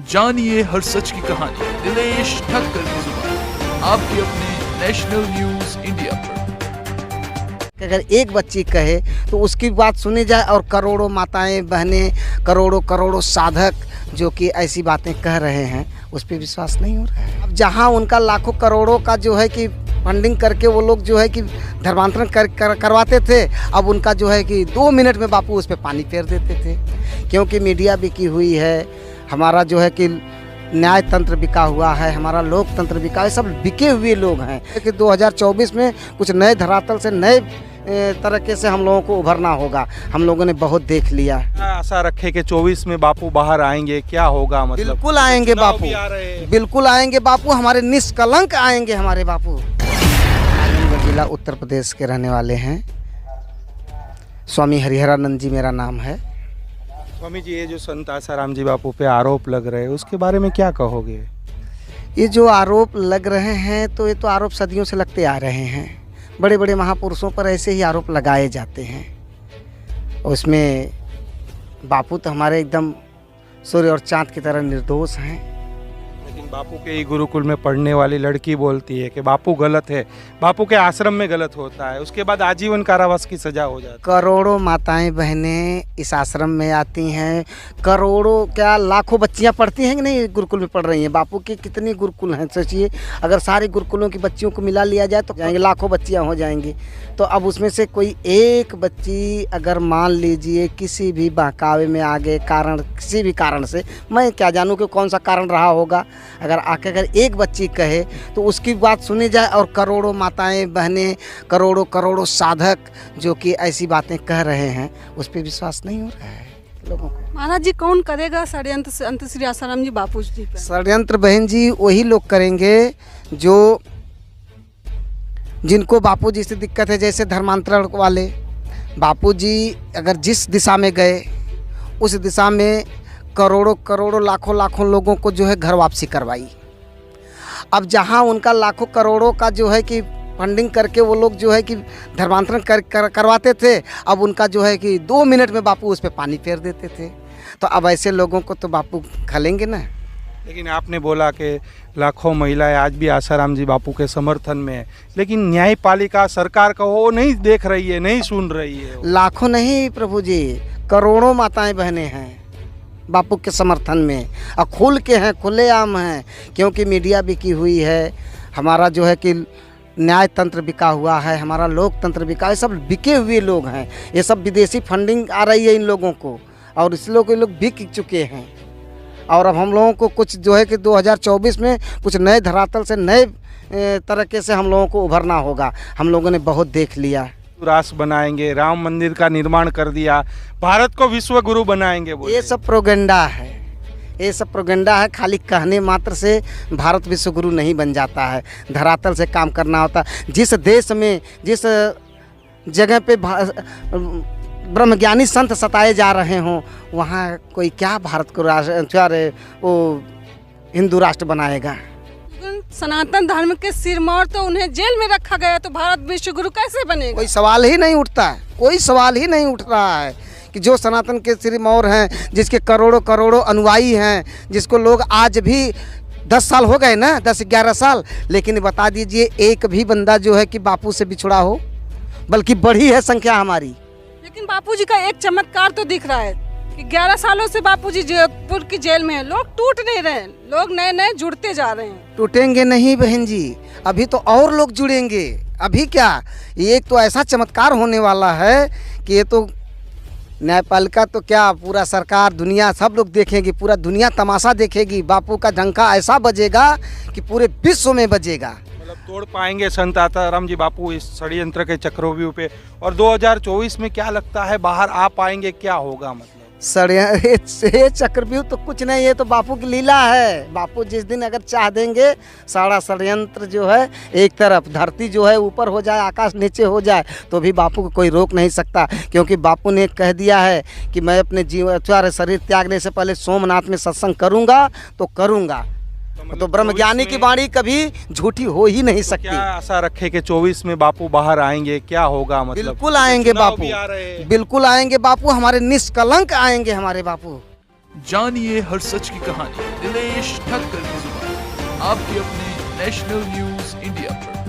जानिए हर सच की कहानी दिनेश ठक्कर की जुबान आपके अपने नेशनल न्यूज इंडिया पर। अगर एक बच्ची कहे तो उसकी बात सुनी जाए और करोड़ों माताएं बहनें करोड़ों साधक जो कि ऐसी बातें कह रहे हैं उस पर विश्वास नहीं हो रहा है। अब जहां उनका लाखों करोड़ों का जो है कि फंडिंग करके वो लोग जो है कि धर्मांतरण करवाते थे, अब उनका जो है कि 2 मिनट में बापू उस पर पानी फेर देते थे। क्योंकि मीडिया बिकी हुई है, हमारा जो है कि न्याय तंत्र बिका हुआ है, हमारा लोकतंत्र बिका है, सब बिके हुए लोग हैं कि 2024 में कुछ नए धरातल से नए तरीके से हम लोगों को उभरना होगा। हम लोगों ने बहुत देख लिया। आशा रखे कि 24 में बापू बाहर आएंगे, क्या होगा? मतलब बिल्कुल आएंगे बापू, बिल्कुल आएंगे बापू, हमारे निष्कलंक आएंगे हमारे बापू। आजमगढ़ जिला उत्तर प्रदेश के रहने वाले हैं। स्वामी हरिहरानंद जी मेरा नाम है। स्वामी जी, ये जो संत आसाराम जी बापू पे आरोप लग रहे हैं उसके बारे में क्या कहोगे? ये जो आरोप लग रहे हैं तो ये तो आरोप सदियों से लगते आ रहे हैं। बड़े बड़े महापुरुषों पर ऐसे ही आरोप लगाए जाते हैं। उसमें बापू तो हमारे एकदम सूर्य और चांद की तरह निर्दोष हैं। लेकिन बापू के ही गुरुकुल में पढ़ने वाली लड़की बोलती है कि बापू गलत है, बापू के आश्रम में गलत होता है, उसके बाद आजीवन कारावास की सजा हो जाती है। करोड़ों माताएं बहनें इस आश्रम में आती हैं, करोड़ों क्या लाखों बच्चियां पढ़ती हैं कि नहीं गुरुकुल में पढ़ रही हैं। बापू के कितनी गुरुकुल हैं सोचिए, अगर सारे गुरुकुलों की बच्चियों को मिला लिया जाए तो जाएंगे लाखों बच्चियां हो जाएंगी। तो अब उसमें से कोई एक बच्ची अगर मान लीजिए किसी भी बहकावे में आगे कारण किसी भी कारण से, मैं क्या जानूँ कि कौन सा कारण रहा होगा, अगर एक बच्ची कहे तो उसकी बात सुनी जाए और करोड़ों माताएं बहनें करोड़ों साधक जो कि ऐसी बातें कह रहे हैं उस पर विश्वास नहीं हो रहा है लोगों को। महाराज जी, कौन करेगा षड्यंत्र अंत श्री आसाराम जी बापू जी पे? षड्यंत्र बहन जी वही लोग करेंगे जो जिनको बापू जी से दिक्कत है, जैसे धर्मांतरण वाले। बापू जी अगर जिस दिशा में गए उस दिशा में करोड़ों लाखों लोगों को जो है घर वापसी करवाई। अब जहां उनका लाखों करोड़ों का जो है कि फंडिंग करके वो लोग जो है कि धर्मांतरण करवाते थे, अब उनका जो है कि 2 मिनट में बापू उस पर पानी फेर देते थे। तो अब ऐसे लोगों को तो बापू खलेंगे ना। लेकिन आपने बोला कि लाखों महिलाएं आज भी आसाराम जी बापू के समर्थन में है, लेकिन न्यायपालिका सरकार का वो नहीं देख रही है, नहीं सुन रही है। लाखों नहीं प्रभु जी, करोड़ों माताएं बहनें हैं बापू के समर्थन में और खुल के हैं, खुलेआम हैं। क्योंकि मीडिया बिकी हुई है, हमारा जो है कि न्याय तंत्र बिका हुआ है, हमारा लोकतंत्र बिका है, सब बिके हुए लोग हैं। ये सब विदेशी फंडिंग आ रही है इन लोगों को और इसलिए ये लोग बिक चुके हैं। और अब हम लोगों को कुछ जो है कि 2024 में कुछ नए धरातल से नए तरीके से हम लोगों को उभरना होगा। हम लोगों ने बहुत देख लिया। राष्ट्र बनाएंगे, राम मंदिर का निर्माण कर दिया, भारत को विश्व गुरु बनाएंगे। ये सब प्रोपेगेंडा है, ये सब प्रोपेगेंडा है। खाली कहने मात्र से भारत विश्व गुरु नहीं बन जाता है, धरातल से काम करना होता है। जिस देश में जिस जगह पे ब्रह्मज्ञानी संत सताए जा रहे हों वहाँ कोई क्या भारत को वो हिंदू राष्ट्र बनाएगा? सनातन धर्म के सिरमौर तो उन्हें जेल में रखा गया, तो भारत विश्व गुरु कैसे बनेगा? कोई सवाल ही नहीं उठता है, कोई सवाल ही नहीं उठ रहा है कि जो सनातन के सिरमौर हैं, जिसके करोड़ों अनुयायी हैं, जिसको लोग आज भी 10 साल हो गए ना, 10-11 साल, लेकिन बता दीजिए एक भी बंदा जो है कि बापू से बिछड़ा हो, बल्कि बढ़ी है संख्या हमारी। लेकिन बापूजी का एक चमत्कार तो दिख रहा है कि 11 सालों से बापूजी जयपुर की जेल में है, लोग टूट नहीं रहे, लोग नए जुड़ते जा रहे हैं। टूटेंगे नहीं बहन जी, अभी तो और लोग जुड़ेंगे। अभी क्या, ये एक तो ऐसा चमत्कार होने वाला है कि ये तो न्यायपालिका तो क्या पूरा सरकार दुनिया सब लोग देखेंगे, पूरा दुनिया तमाशा देखेगी। बापू का डंका ऐसा बजेगा कि पूरे विश्व में बजेगा। मतलब तोड़ पाएंगे संत आसाराम जी बापू इस षड्यंत्र के चक्रव्यूह पे। और 2024 में क्या लगता है बाहर आ पाएंगे, क्या होगा? मतलब ये चक्रव्यूह तो कुछ नहीं, ये तो बापू की लीला है। बापू जिस दिन अगर चाह देंगे सारा षड्यंत्र जो है एक तरफ, धरती जो है ऊपर हो जाए, आकाश नीचे हो जाए, तो भी बापू को कोई रोक नहीं सकता। क्योंकि बापू ने कह दिया है कि मैं अपने शरीर त्यागने से पहले सोमनाथ में सत्संग करूँगा तो करूँगा। तो ब्रह्मज्ञानी की वाणी कभी झूठी हो ही नहीं सकती। क्या आशा रखे कि 24 में बापू बाहर आएंगे, क्या होगा? मतलब बिल्कुल आएंगे बापू, बिल्कुल आएंगे बापू, हमारे निष्कलंक आएंगे हमारे बापू। जानिए हर सच की कहानी दिनेश ठक्कर की जुबान, आपके अपने नेशनल न्यूज इंडिया पर।